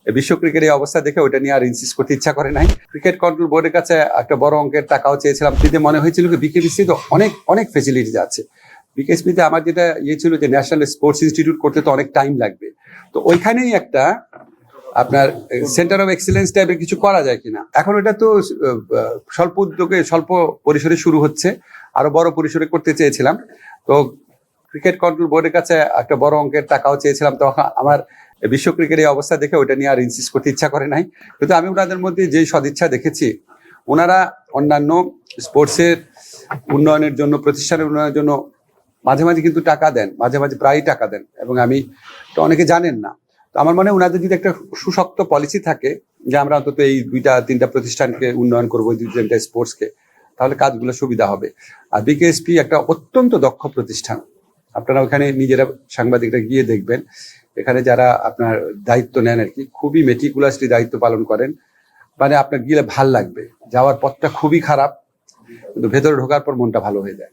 বিশ্ব ক্রিকেটের এই অবস্থা দেখে ওটা নিয়ে আর ইনসিস্ট করতে ইচ্ছা করে নাই। ক্রিকেট কন্ট্রোল বোর্ডের কাছে একটা বড় অঙ্কের টাকাও চেয়েছিলাম, কিন্তু মনে হয়েছিল কি বিকেএসপি তো অনেক অনেক ফেসিলিটিস আছে। বিকেএসপিতে আমার যেটা ছিল যে ন্যাশনাল স্পোর্টস ইনস্টিটিউট করতে তো অনেক টাইম লাগবে, তো ওইখানেই একটা আপনার সেন্টার অফ এক্সিলেন্স টাইপের কিছু করা যায় কিনা। এখন এটা তো স্বল্প উদ্যোগে স্বল্প পরিসরে শুরু হচ্ছে, আরো বড় পরিসরে করতে চেয়েছিলাম। তো ক্রিকেট কন্ট্রোল বোর্ডের কাছে একটা বড় অঙ্কের টাকাও চেয়েছিলাম, তো আমার বিশ্ব ক্রিকেটের এই অবস্থা দেখে ওটা নিয়ে আর ইনসিস্ট করতে ইচ্ছা করে নাই। কিন্তু আমি ওনাদের মধ্যে যে সদিচ্ছা দেখেছি, ওনারা অন্যান্য স্পোর্টসের উন্নয়নের জন্য, প্রতিষ্ঠানের উন্নয়নের জন্য মাঝে মাঝে কিন্তু টাকা দেন, মাঝে মাঝে প্রায় টাকা দেন, এবং আমি তো অনেকে জানেন না। তো আমার মনে হয় ওনাদের যদি একটা সুশক্ত পলিসি থাকে যে আমরা অন্তত এই 2-3টা প্রতিষ্ঠানকে উন্নয়ন করবো, 2-3টা স্পোর্টসকে, তাহলে কাজগুলো সুবিধা হবে। আর বিকেএসপি একটা অত্যন্ত দক্ষ প্রতিষ্ঠান, আপনারা ওখানে নিজেরা সাংবাদিকরা গিয়ে দেখবেন, এখানে যারা আপনার দায়িত্ব নেন আর কি, খুবই মেটিকুলাসলি দায়িত্ব পালন করেন। মানে আপনার গিয়ে ভাল লাগবে, যাওয়ার পথটা খুবই খারাপ, কিন্তু ভেতরে ঢোকার পর মনটা ভালো হয়ে যায়।